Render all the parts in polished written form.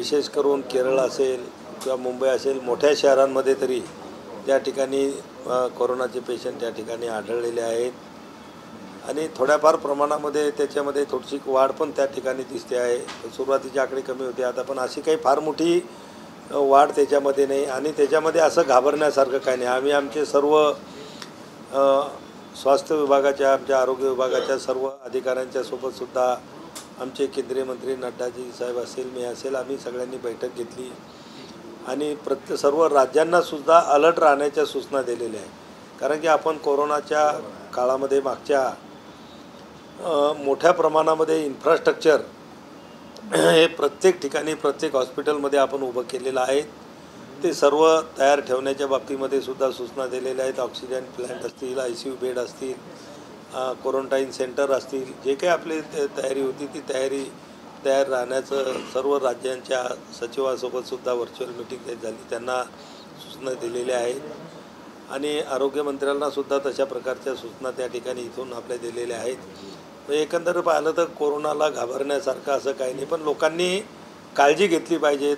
विशेष करून केरळ असेल किंवा मुंबई असेल, मोठ्या शहरांमध्ये तरी त्या ठिकाणी कोरोनाचे पेशंट त्या ठिकाणी आढळलेले आहेत आणि थोड्याफार प्रमाणामध्ये त्याच्यामध्ये थोडीशी वाढ पण त्या ठिकाणी दिसते आहे. सुरुवातीचे आकडे कमी होते आता, पण अशी काही फार मोठी वाढ त्याच्यामध्ये नाही आणि त्याच्यामध्ये असं घाबरण्यासारखं काही नाही. आम्ही आमचे सर्व स्वास्थ्य विभागाच्या, आमच्या आरोग्य विभागाच्या सर्व अधिकाऱ्यांच्या सोबतसुद्धा आमचे केंद्रीय मंत्री नड्डाजी साहेब असेल, मी असेल, आम्ही सगळ्यांनी बैठक घेतली आणि सर्व राज्यांनासुद्धा अलर्ट राहण्याच्या सूचना दिलेल्या आहेत. कारण की आपण कोरोनाच्या काळामध्ये मागच्या मोठ्या प्रमाणामध्ये इन्फ्रास्ट्रक्चर हे प्रत्येक ठिकाणी प्रत्येक हॉस्पिटलमध्ये आपण उभं केलेलं आहे. ते सर्व तयार ठेवण्याच्या बाबतीमध्ये सुद्धा सूचना दिलेल्या आहेत. ऑक्सिजन प्लॅन्ट असतील, ICU बेड असतील, क्वारंटाईन सेंटर असतील, जे काही आपली तयारी होती ती तयार राहण्याचं सर्व राज्यांच्या सचिवासोबतसुद्धा व्हर्च्युअल मिटिंग झाली, त्यांना सूचना दिलेल्या आहेत आणि आरोग्यमंत्र्यांनासुद्धा तशा प्रकारच्या सूचना त्या ठिकाणी इथून आपल्या दिलेल्या आहेत. एकंदर पाहिलं तर कोरोनाला घाबरण्यासारखं असं काही नाही, पण लोकांनी काळजी घेतली पाहिजेत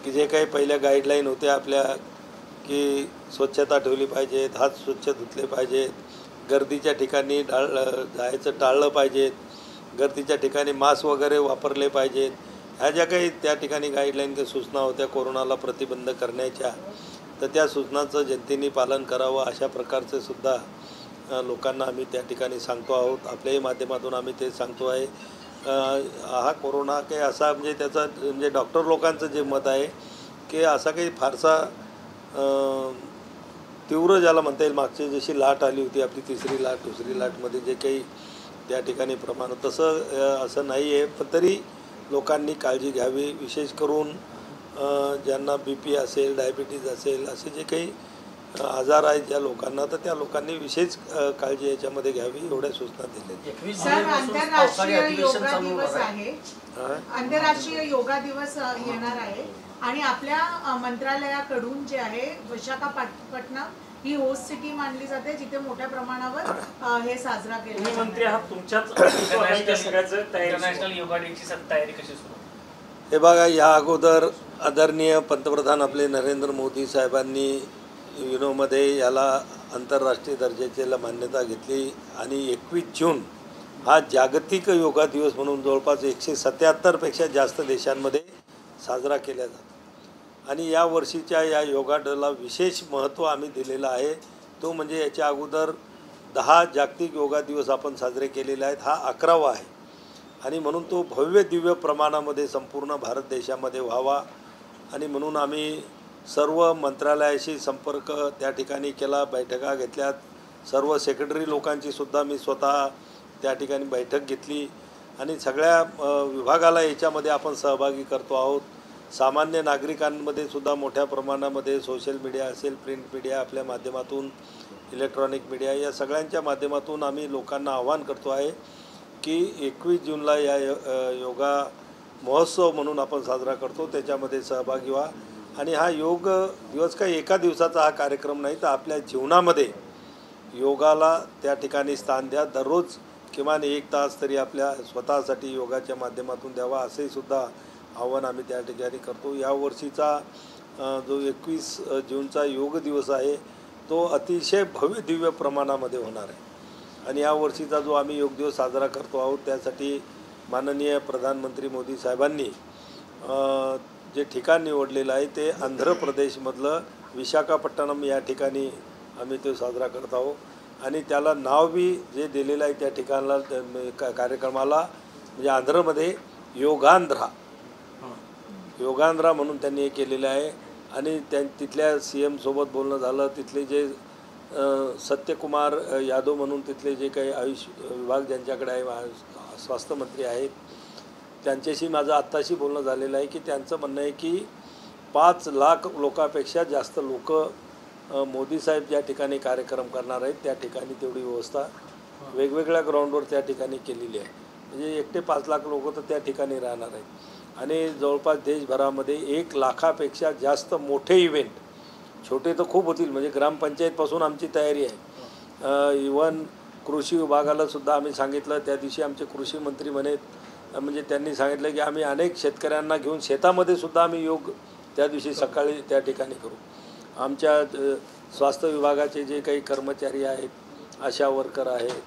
की जे काही पहिल्या गाईडलाईन होत्या आपल्या की स्वच्छता ठेवली पाहिजेत, हात स्वच्छ धुतले पाहिजेत, गर्दीच्या ठिकाणी जायचं टाळलं पाहिजेत, गर्दीच्या ठिकाणी मास्क वगैरे वापरले पाहिजेत. ह्या ज्या काही त्या ठिकाणी गाईडलाईन सूचना होत्या कोरोनाला प्रतिबंध करण्याच्या, तर त्या सूचनांचं जनतेने पालन करावं अशा प्रकारचे सुद्धा लोकांना आम्ही त्या ठिकाणी सांगतो आहोत. आपल्याही माध्यमातून आम्ही ते सांगतो आहे. हा कोरोना काही असा म्हणजे त्याचा म्हणजे डॉक्टर लोकांचं जे मत आहे की असा काही फारसा तीव्र ज्याला म्हणता येईल, मागची जशी लाट आली होती आपली तिसरी लाट, दुसरी लाटमध्ये जे काही त्या ठिकाणी प्रमाण तसं असं नाही आहे. पण तरी लोकांनी काळजी घ्यावी. विशेष करून ज्यांना BP असेल, डायबिटीज असेल, असे जे काही आजार आहेत ज्या लोकांना, तर त्या लोकांनी विशेष काळजी याच्यामध्ये घ्यावी एवढ्या सूचना दिल्या. आंतरराष्ट्रीय योगा दिवस येणार आहे आणि आपल्या मंत्रालयाकडून जे आहे विशाखापट्टणम ही होस्ट सिटी मानली जाते जिथे मोठ्या प्रमाणावर हे साजरा केलं. मंत्री आहात, तुमच्याच इंटरनॅशनल योगा डेची तयारी कशी सुरू? हे बघा, या अगोदर आदरणीय पंतप्रधान आपले नरेंद्र मोदी साहेबांनी युनोमध्ये याला आंतरराष्ट्रीय दर्जाची मान्यता घेतली आणि 21 जून हा जागतिक योगा दिवस म्हणून जवळपास 177पेक्षा जास्त देशांमध्ये साजरा केला जातो. आणि या वर्षीच्या या योगा डेला विशेष महत्त्व आम्ही दिलेलं आहे. तो म्हणजे याच्या अगोदर 10 जागतिक योगा दिवस आपण साजरे केलेले आहेत, हा 11वा आहे आणि म्हणून तो भव्य दिव्य प्रमाणामध्ये संपूर्ण भारत देशामध्ये व्हावा आणि म्हणून आम्ही सर्व मंत्रालयाशी संपर्क त्या ठिकाणी केला, बैठका घेतल्यात. सर्व सेक्रेटरी लोकांची सुद्धा मी स्वतः त्या ठिकाणी बैठक घेतली आणि सगळ्या विभागाला याच्यामध्ये आपण सहभागी करतो आहोत. सामान्य नागरिकांमध्ये सुद्धा मोठ्या प्रमाणामध्ये सोशल मीडिया असेल, प्रिंट मीडिया, आपल्या माध्यमातून इलेक्ट्रॉनिक मीडिया, या सगळ्यांच्या माध्यमातून आम्ही लोकांना आवाहन करतो आहे की 21 जूनला या योगा महोत्सव म्हणून आपण साजरा करतो, त्याच्यामध्ये सहभागी व्हा. आणि हा योग दिवस काही एका दिवसाचा हा कार्यक्रम नाही, तर आपल्या जीवनामध्ये योगाला त्या ठिकाणी स्थान द्या. दररोज किमान 1 तास तरी आपल्या स्वतःसाठी योगाच्या माध्यमातून द्यावा, असे सुद्धा आव्हान आम्ही त्या ठिकाणी करतो. या वर्षीचा जो 21 जूनचा योग दिवस आहे तो अतिशय भव्य दिव्य प्रमाणामध्ये होणार आहे आणि या वर्षीचा जो आम्ही योग दिवस साजरा करतो आहोत त्यासाठी माननीय प्रधानमंत्री मोदी साहेबांनी जे ठिकाण निवडलेलं आहे ते आंध्र प्रदेशमधलं विशाखापट्टणम या ठिकाणी आम्ही तो साजरा करत आहोत आणि त्याला नाव बी जे दिलेलं आहे त्या ठिकाणाला कार्यक्रमाला म्हणजे आंध्रमध्ये योगांध्रा म्हणून त्यांनी हे केलेलं आहे. आणि तिथल्या CM सोबत बोलणं झालं. तिथले जे सत्यकुमार यादव म्हणून तिथले जे काही आयुष विभाग ज्यांच्याकडे आहे, स्वास्थ्य मंत्री आहेत, त्यांच्याशी माझं आत्ताशी बोलणं झालेलं आहे की त्यांचं म्हणणं आहे की 5 लाख लोकांपेक्षा जास्त लोक मोदी साहेब ज्या ठिकाणी कार्यक्रम करणार आहेत त्या ठिकाणी तेवढी व्यवस्था वेगवेगळ्या ग्राउंडवर त्या ठिकाणी केलेली आहे. म्हणजे एकटे 5 लाख लोक तर त्या ठिकाणी राहणार आहेत आणि जवळपास देशभरामध्ये 1 लाखापेक्षा जास्त मोठे इव्हेंट, छोटे तर खूप होतील, म्हणजे ग्रामपंचायतपासून आमची तयारी आहे. इव्हन कृषी विभागाला सुद्धा आम्ही सांगितलं, त्या दिवशी आमचे कृषी मंत्री म्हणे म्हणजे त्यांनी सांगितलं की आम्ही अनेक शेतकऱ्यांना घेऊन शेतामध्ये सुद्धा आम्ही योग त्या दिवशी सकाळी त्या ठिकाणी करू. आमच्या स्वास्थ्य विभागाचे जे काही कर्मचारी आहेत, आशा वर्कर आहेत,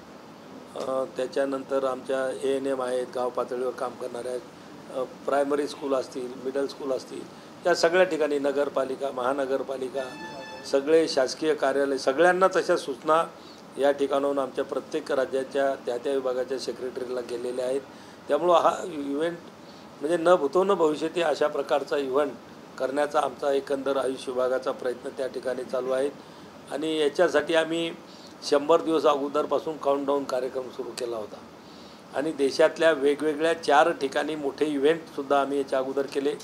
त्याच्यानंतर आमच्या ANM आहेत, गाव पातळीवर काम करणारे आहेत, प्रायमरी स्कूल असतील, मिडल स्कूल असतील, या सगळ्या ठिकाणी नगरपालिका, महानगरपालिका, सगळे शासकीय कार्यालय, सगळ्यांना तशा सूचना या ठिकाणाहून आमच्या प्रत्येक राज्याच्या त्या विभागाच्या सेक्रेटरीला गेलेल्या आहेत. त्यामुळं हा इव्हेंट म्हणजे न भूतो न भविष्यती अशा प्रकारचा इव्हेंट करण्याचा आमचा एकंदर आयुष विभागाचा प्रयत्न त्या ठिकाणी चालू आहे. आणि याच्यासाठी आम्ही 100 दिवस अगोदरपासून काउंटडाऊन कार्यक्रम सुरू केला होता आणि देशातल्या वेगवेगळ्या 4 ठिकाणी मोठे इव्हेंटसुद्धा आम्ही याच्या अगोदर केले.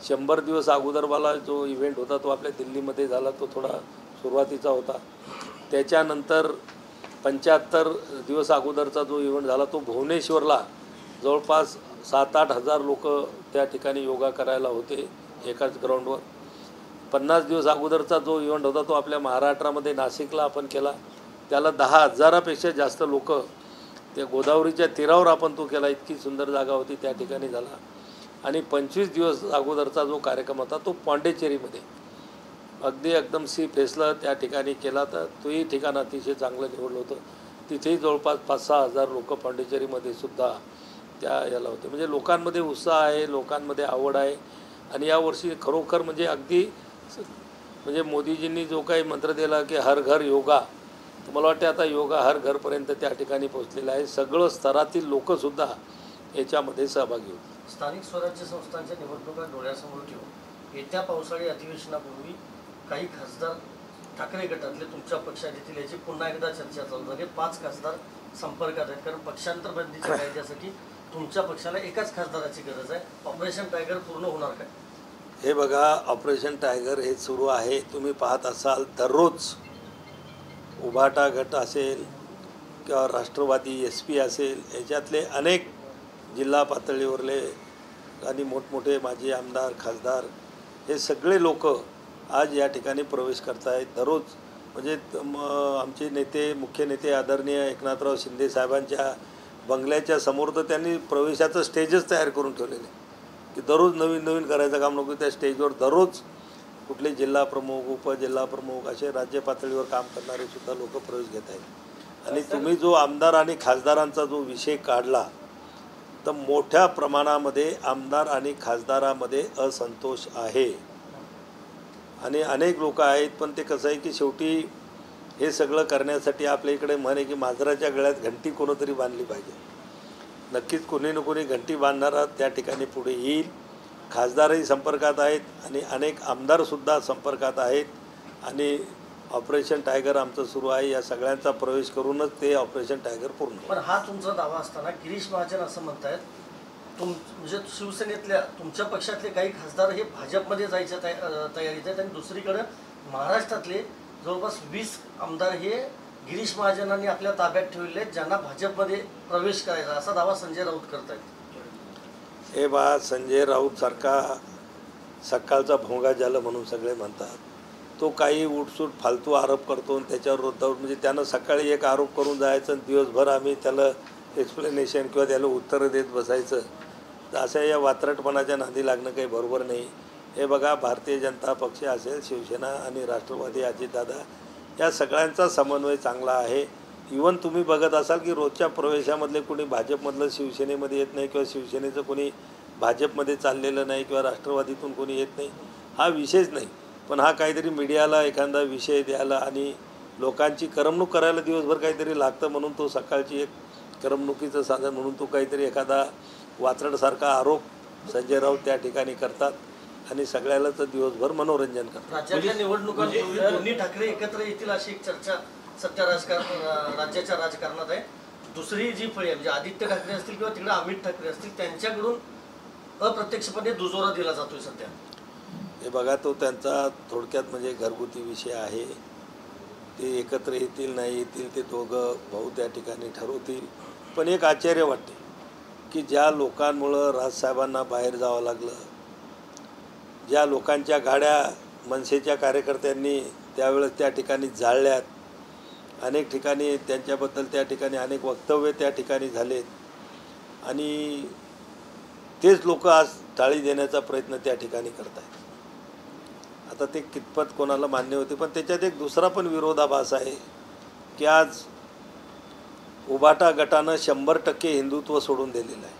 100 दिवस अगोदरवाला जो इव्हेंट होता तो आपल्या दिल्लीमध्ये झाला, तो थोडा सुरुवातीचा होता. त्याच्यानंतर 75 दिवस अगोदरचा जो इव्हेंट झाला तो भुवनेश्वरला जवळपास 7-8 हजार लोक त्या ठिकाणी योगा करायला होते एकाच ग्राउंडवर. 50 दिवस अगोदरचा जो इव्हेंट होता तो आपल्या महाराष्ट्रामध्ये नाशिकला आपण केला. त्याला 10,000पेक्षा जास्त लोक त्या गोदावरीच्या तीरावर आपण तो केला. इतकी सुंदर जागा होती, त्या ठिकाणी झाला. आणि 25 दिवस अगोदरचा जो कार्यक्रम होता तो पाँडेचेरीमध्ये अगदी एकदम सी फेसला त्या ठिकाणी केला. तर तोही ठिकाण अतिशय चांगलं निवडलं होतं. तिथेही जवळपास 5-6 हजार लोक पाँडेचेरीमध्ये सुद्धा त्या याला होते. म्हणजे लोकांमध्ये उत्साह आहे, लोकांमध्ये आवड आहे. आणि यावर्षी खरोखर म्हणजे अगदी म्हणजे मोदीजींनी जो काही मंत्र दिला की हर घर योगा, तर मला वाटते आता योगा हर घरपर्यंत त्या ठिकाणी पोहोचलेला आहे. सगळं स्तरातील लोकसुद्धा याच्यामध्ये सहभागी होते. स्थानिक स्वराज्य संस्थांच्या निवडणुका डोळ्यासमोर ठेवून येत्या पावसाळी अधिवेशनापूर्वी काही खासदार ठाकरे गटातले तुमच्या पक्षात येतील याची पुन्हा एकदा चर्चा चालू झाली. 5 खासदार संपर्कात आहेत, कारण पक्षांतर बंदीच्या कायद्यासाठी तुमच्या पक्षाला एकाच खासदाराची गरज आहे. ऑपरेशन टायगर पूर्ण होणार काय? हे बघा, ऑपरेशन टायगर हे सुरू आहे. तुम्ही पाहत असाल दररोज उभाटा गट असेल किंवा राष्ट्रवादी SP असेल, याच्यातले अनेक जिल्हा पातळीवरले आणि मोठमोठे माजी आमदार, खासदार हे सगळे लोक आज या ठिकाणी प्रवेश करत आहेत दररोज. म्हणजे आमचे नेते, मुख्य नेते आदरणीय एकनाथराव शिंदे साहेबांच्या बंगल्याच्या समोर तर त्यांनी प्रवेशाचं स्टेजच तयार करून ठेवलेले की दररोज नवीन नवीन करायचं काम नको. त्या स्टेजवर दररोज कुठले जिल्हा प्रमुख, उपजिल्हा प्रमुख असे राज्य पातळीवर काम करणारे सुद्धा लोक प्रवेश घेत आहेत. आणि तुम्ही जो आमदार आणि खासदारांचा जो विषय काढला, तर मोठ्या प्रमाणामध्ये आमदार आणि खासदारामध्ये असंतोष आहे आणि अनेक लोक आहेत. पण ते कसं आहे की शेवटी हे सगळं करण्यासाठी आपल्या इकडे म्हण आहे की मांजराच्या गळ्यात घंटी कोणीतरी बांधली पाहिजे. नक्कीच कोणी ना कोणी घंटी बांधणारा त्या ठिकाणी पुढे येईल. खासदारही संपर्कात आहेत आणि अनेक आमदारसुद्धा संपर्कात आहेत. आणि ऑपरेशन टायगर आमचं सुरू आहे. या सगळ्यांचा प्रवेश करूनच ते ऑपरेशन टायगर पूर्ण. पण हा तुमचा दावा असताना गिरीश महाजन असं म्हणतायत म्हणजे शिवसेनेतल्या तुमच्या पक्षातले काही खासदार हे भाजपमध्ये जायच्या तयारीत आहेत आणि दुसरीकडे महाराष्ट्रातले जवळपास 20 आमदार हे गिरीश महाजनांनी आपल्या ताब्यात ठेवले आहेत, ज्यांना भाजपमध्ये प्रवेश करायचा, असा दावा संजय राऊत करतायत. हे बा, संजय राऊतसारखा सकाळचा भोंगा झालं म्हणून सगळे म्हणतात. तो काही उठसूट फालतू आरोप करतो आणि त्याच्यावर म्हणजे त्यानं सकाळी एक आरोप करून जायचं आणि दिवसभर आम्ही त्याला एक्सप्लेनेशन किंवा त्याला उत्तरं देत बसायचं. तर अशा या वात्रटपणाच्या नादी लागणं काही बरोबर नाही. हे बघा, भारतीय जनता पक्ष असेल, शिवसेना आणि राष्ट्रवादी, अजितदादा, या सगळ्यांचा समन्वय चांगला आहे. इवन तुम्ही बघत असाल की रोजच्या प्रवेशामधले कोणी भाजपमधलं शिवसेनेमध्ये येत नाही किंवा शिवसेनेचं कोणी भाजपमध्ये चाललेलं नाही किंवा राष्ट्रवादीतून कोणी येत नाही. हा विषयच नाही. पण हा काहीतरी मीडियाला एखादा विषय द्यायला आणि लोकांची करमणूक करायला दिवसभर काहीतरी लागतं म्हणून तो सकाळची एक करमणुकीचं साधन म्हणून तो काहीतरी एखादा वात्रटसारखा आरोप संजय राऊत त्या ठिकाणी करतात आणि सगळ्याला तर दिवसभर मनोरंजन करतात. राज्यातल्या निवडणुकांपूर्वी दोन्ही ठाकरे एकत्र येतील अशी एक चर्चा सध्या राज्याच्या राजकारणात आहे. दुसरी जी फळी आहे म्हणजे आदित्य ठाकरे असतील किंवा तिकडे अमित ठाकरे असतील, त्यांच्याकडून अप्रत्यक्षपणे दुजोरा दिला जातोय सध्या. हे बघा, तो त्यांचा थोडक्यात म्हणजे घरगुती विषय आहे. ते एकत्र येतील नाही येतील ते दोघं भाऊ त्या ठिकाणी ठरवतील. पण एक आश्चर्य वाटते की ज्या लोकांमुळं राजसाहेबांना बाहेर जावं लागलं, ज्या लोकांच्या गाड्या मनसेच्या कार्यकर्त्यांनी त्यावेळेस त्या ठिकाणी जाळल्यात, अनेक ठिकाणी त्यांच्याबद्दल त्या ठिकाणी अनेक वक्तव्य त्या ठिकाणी झालेत आणि तेच लोक आज टाळी देण्याचा प्रयत्न त्या ठिकाणी करत आहेत. आता ते कितपत कोणाला मान्य होते, पण त्याच्यात एक दुसरा पण विरोधाभास आहे की आज उभाटा गटानं 100% हिंदुत्व सोडून दिलेलं आहे.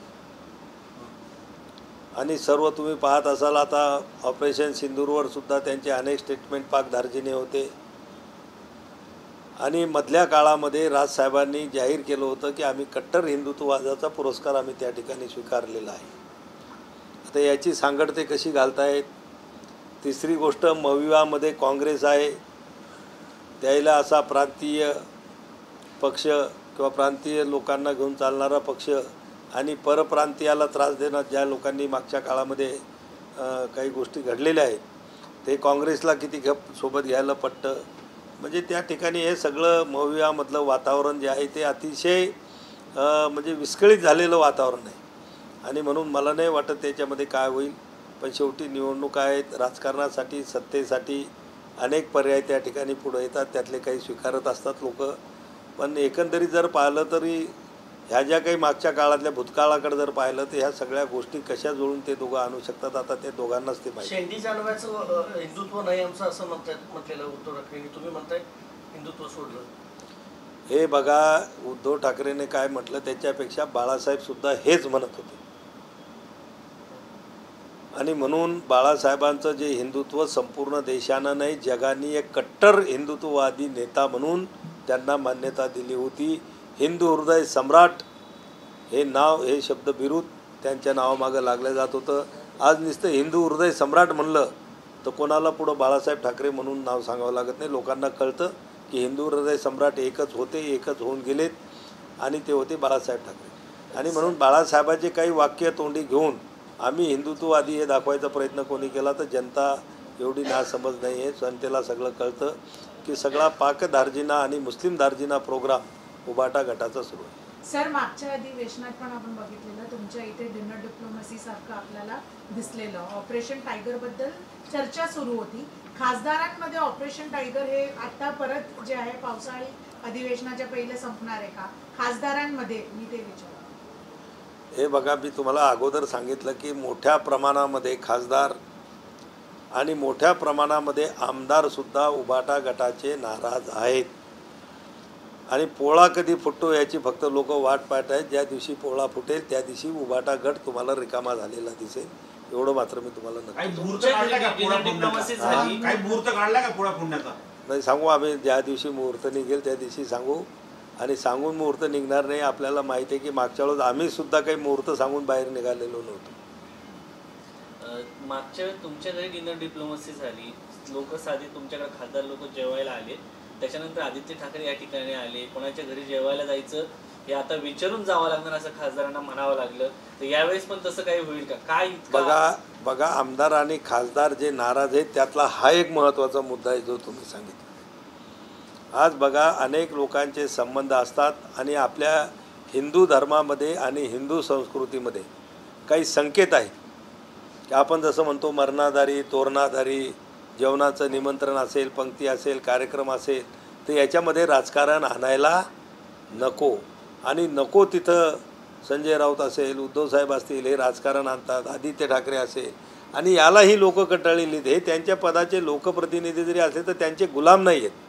आणि सर्व तुम्ही पाहत असाल, आता ऑपरेशन सिंदूरवर सुद्धा त्यांचे अनेक स्टेटमेंट पाकधार्जिने होते. आणि मधल्या काळामध्ये राजसाहेबांनी जाहीर केलं होतं की आम्ही कट्टर हिंदुत्ववादाचा पुरस्कार आम्ही त्या ठिकाणी स्वीकारलेला आहे. आता याची सांगड ते कशी घालतायत. तिसरी गोष्ट, मविवामध्ये काँग्रेस आहे, त्याला असा प्रांतीय पक्ष किंवा प्रांतीय लोकांना घेऊन चालणारा पक्ष आणि परप्रांतीयाला त्रास देणं ज्या लोकांनी मागच्या काळामध्ये काही गोष्टी घडलेल्या आहेत, ते काँग्रेसला किती सोबत घ्यायला पटतं. म्हणजे त्या ठिकाणी हे सगळं मविवामधलं वातावरण जे आहे ते अतिशय म्हणजे विस्कळीत झालेलं वातावरण आहे. आणि म्हणून मला नाही वाटत त्याच्यामध्ये काय होईल. पण शेवटी निवडणुका आहेत, राजकारणासाठी सत्तेसाठी अनेक पर्याय त्या ठिकाणी पुढे येतात, त्यातले काही स्वीकारत असतात लोक. पण एकंदरीत जर पाहिलं तरी ह्या ज्या काही मागच्या काळातल्या भूतकाळाकडे जर पाहिलं तर ह्या सगळ्या गोष्टी कशा जुळून ते दोघं आणू शकतात, आता ते दोघांनाच ते माहिती. शेंडी जानव्याचं हिंदुत्व नाही आमचं असं म्हटलेलं उद्धव ठाकरेंनी, तुम्ही म्हणताय हिंदुत्व सोडलं. हे बघा, उद्धव ठाकरेने काय म्हटलं त्याच्यापेक्षा बाळासाहेबसुद्धा हेच म्हणत होते. आणि म्हणून बाळासाहेबांचं जे हिंदुत्व संपूर्ण देशानं नाही जगाने एक कट्टर हिंदुत्ववादी नेता म्हणून त्यांना मान्यता दिली होती. हिंदू हृदय सम्राट हे नाव, हे शब्द बिरुद त्यांच्या नावामागं लागलं जात होतं. आज नुसतं हिंदू हृदय सम्राट म्हणलं तर कोणाला पुढं बाळासाहेब ठाकरे म्हणून नाव सांगावं लागत नाही. लोकांना कळतं की हिंदू हृदय सम्राट एकच होते, एकच होऊन गेलेत आणि ते होते बाळासाहेब ठाकरे. आणि म्हणून बाळासाहेबाचे काही वाक्य तोंडी घेऊन आम्ही हिंदुत्ववादी हे दाखवायचा प्रयत्न कोणी केला तर जनता एवढी नासमज नाही आहे. जनतेला सगळं कळतं की सगळा पाकधार्जिना आणि मुस्लिम दार्जिना प्रोग्राम उभाटा गटाचा सुरू आहे. सर, मागच्या अधिवेशनात पण आपण बघितलेलं तुमच्या इथे डिनर डिप्लोमसी सारखं आपल्याला दिसलेलं. ऑपरेशन टायगर बद्दल चर्चा सुरू होती. खासदारांमध्ये ऑपरेशन टायगर हे आता परत जे आहे पावसाळी अधिवेशनाच्या पहिले संपणार आहे का? खासदारांमध्ये मी ते विचारतो. हे बघा, मी तुम्हाला अगोदर सांगितलं की मोठ्या प्रमाणामध्ये खासदार आणि मोठ्या प्रमाणामध्ये आमदारसुद्धा उभाटा गटाचे नाराज आहेत. आणि पोळा कधी फुटतो याची फक्त लोक वाट पाहत आहेत. ज्या दिवशी पोळा फुटेल त्या दिवशी उभाटा गट तुम्हाला रिकामा झालेला दिसेल, एवढं मात्र मी तुम्हाला नाही सांगू. आम्ही ज्या दिवशी मुहूर्त निघेल त्या दिवशी सांगू. आणि सांगून मुहूर्त निघणार नाही. आपल्याला माहिती आहे की मागच्या वेळेस आम्ही सुद्धा काही मुहूर्त सांगून बाहेर निघालेलो नव्हतो. मागच्या वेळेस तुमच्या घरी डिनर डिप्लोमसी झाली, लोक साधी तुमच्याकडे खासदार लोक जेवायला आले, त्याच्यानंतर आदित्य ठाकरे या ठिकाणी आले. कोणाच्या घरी जेवायला जायचं हे आता विचारून जावं लागणार असं खासदारांना म्हणावं लागलं. तर यावेळेस पण तसं काही होईल का? काय बघा, आमदार आणि खासदार जे नाराज आहेत त्यातला हा एक महत्त्वाचा मुद्दा आहे जो तुम्ही सांगितला. आज बघा, अनेक लोकांचे संबंध असतात आणि आपल्या हिंदू धर्मामध्ये आणि हिंदू संस्कृतीमध्ये काही संकेत आहेत की आपण जसं म्हणतो मरणाधारी, तोरणाधारी, जेवणाचं निमंत्रण असेल, पंक्ती असेल, कार्यक्रम असेल, तर याच्यामध्ये राजकारण आणायला नको. आणि नको तिथं संजय राऊत असेल, उद्धवसाहेब असतील, हे राजकारण आणतात, आदित्य ठाकरे असेल. आणि यालाही लोक कंटाळलेली. हे त्यांच्या पदाचे लोकप्रतिनिधी जरी असले तर त्यांचे गुलाम नाही आहेत.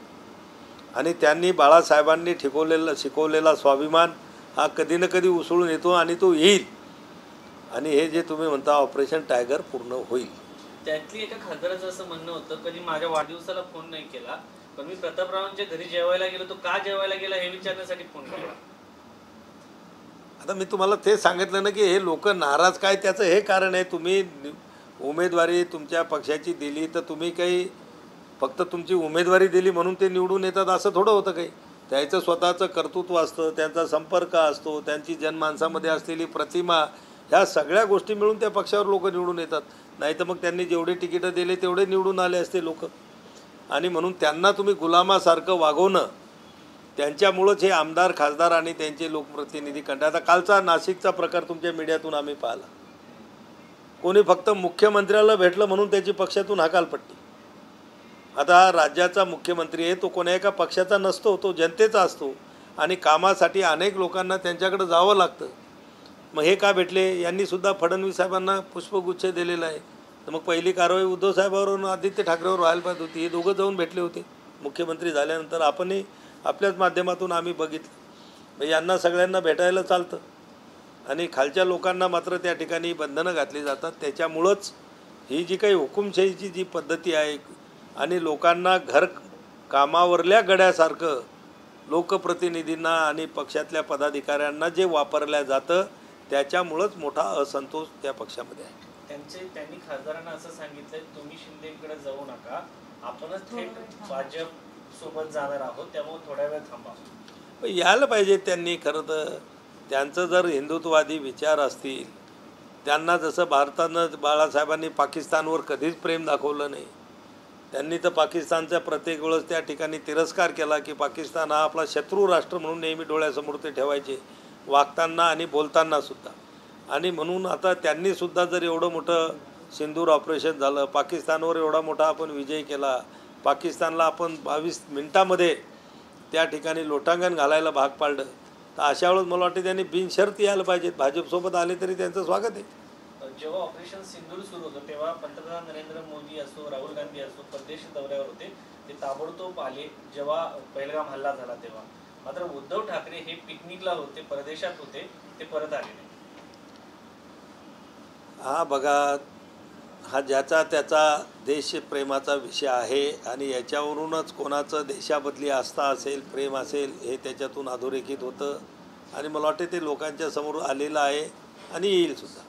आणि त्यांनी बाळासाहेबांनी शिकवलेला स्वाभिमान हा कधी ना कधी उसळून येतो आणि तो येईल. आणि हे जे तुम्ही म्हणता ऑपरेशन टायगर पूर्ण होईल. त्यातली एका खासदाराचं असं म्हणणं होतं, कधी माझ्या वाढदिवसाला फोन नाही केला, पण मी प्रतापरावांच्या घरी जेवायला गेलो, तो का जेवायला गेला हे विचारण्यासाठी फोन केला. आता मी तुम्हाला ते सांगितलं ना की हे लोक नाराज काय त्याचं हे कारण आहे. तुम्ही उमेदवारी तुमच्या पक्षाची दिली तर तुम्ही काही फक्त तुमची उमेदवारी दिली म्हणून ते निवडून येतात असं थोडं होतं काही. त्याचं स्वतःचं कर्तृत्व असतं, त्यांचा संपर्क असतो, त्यांची जनमानसामध्ये असलेली प्रतिमा, ह्या सगळ्या गोष्टी मिळून त्या पक्षावर लोक निवडून येतात. नाही तर मग त्यांनी जेवढे तिकीटं दिले तेवढे निवडून आले असते लोक. आणि म्हणून त्यांना तुम्ही गुलामासारखं वागवणं, त्यांच्यामुळंच हे आमदार, खासदार आणि त्यांचे लोकप्रतिनिधी कंटाळतात. आता कालचा नाशिकचा प्रकार तुमच्या मीडियातून आम्ही पाहिला. कोणी फक्त मुख्यमंत्र्याला भेटलं म्हणून त्याची पक्षातून हकालपट्टी. आता राज्याचा मुख्यमंत्री आहे, तो कोणा एका पक्षाचा नसतो, तो जनतेचा असतो. आणि कामासाठी अनेक लोकांना त्यांच्याकडे जावं लागतं. मग हे का भेटले? यांनी सुद्धा फडणवीस साहेबांना पुष्पगुच्छ दिलेला आहे. तर मग पहिली कारवाई उद्धव साहेबांवरून आदित्य ठाकरेवर व्हायला पाहिजे होती. हे दोघं जाऊन भेटले होते मुख्यमंत्री झाल्यानंतर. आपणही आपल्याच माध्यमातून आम्ही बघितलं. मग यांना सगळ्यांना भेटायला चालतं आणि खालच्या लोकांना मात्र त्या ठिकाणी बंधनं घातली जातात. त्याच्यामुळंच ही जी काही हुकुमशाहीची जी पद्धती आहे आणि लोकांना घर कामावरल्या गड्यासारखं लोकप्रतिनिधींना आणि पक्षातल्या पदाधिकाऱ्यांना जे वापरल्या जातं त्याच्यामुळंच मोठा असंतोष त्या पक्षामध्ये आहे. त्यांनी खासदारांना असं सांगितलंय, तुम्ही शिंदेकडे जाऊ नका, आपणच थेट भाजप सोबत जाणार आहोत, त्यामुळे थोड्या वेळ थांबा. यायला पाहिजे त्यांनी. खरं तर त्यांचं जर हिंदुत्ववादी विचार असतील, त्यांना जसं भारतानं बाळासाहेबांनी पाकिस्तानवर कधीच प्रेम दाखवलं नाही. त्यांनी तर पाकिस्तानचा प्रत्येक वेळेस त्या ठिकाणी तिरस्कार केला की पाकिस्तान हा आपला शत्रू राष्ट्र म्हणून नेहमी डोळ्यासमोर ते ठेवायचे, वागताना आणि बोलतानासुद्धा. आणि म्हणून आता त्यांनीसुद्धा जर एवढं मोठं सिंदूर ऑपरेशन झालं, पाकिस्तानवर एवढा मोठा आपण विजय केला, पाकिस्तानला आपण 22 मिनिटामध्ये त्या ठिकाणी लोटांगण घालायला भाग पाडलं, तर अशा वेळेस मला वाटतं त्यांनी बिनशर्त यायला पाहिजेत. भाजपसोबत आले तरी त्यांचं स्वागत आहे. जेव्हा ऑपरेशन सिंदूर सुरू होतं तेव्हा पंतप्रधान नरेंद्र मोदी असो, राहुल गांधी असो, परदेश दौऱ्यावर होते. ते ताबडतोब आले जेव्हा पहलगाम हल्ला झाला तेव्हा. मात्र उद्धव ठाकरे हे पिकनिकला होते, परदेशात होते, ते परत आले नाही. हा बघा, हा ज्याचा त्याचा देशप्रेमाचा विषय आहे आणि याच्यावरूनच कोणाचं देशाबद्दली आस्था असेल, प्रेम असेल, हे त्याच्यातून अधोरेखित होतं. आणि मला वाटते ते लोकांच्या समोर आलेलं आहे आणि येईलसुद्धा.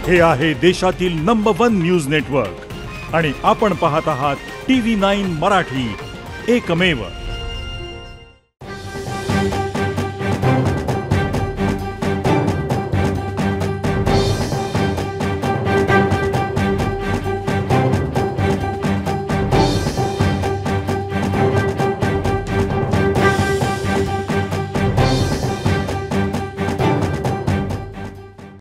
हे आहे देशातील नंबर 1 न्यूज नेटवर्क आणि आपण पाहत आहात TV9 मराठी, एकमेव.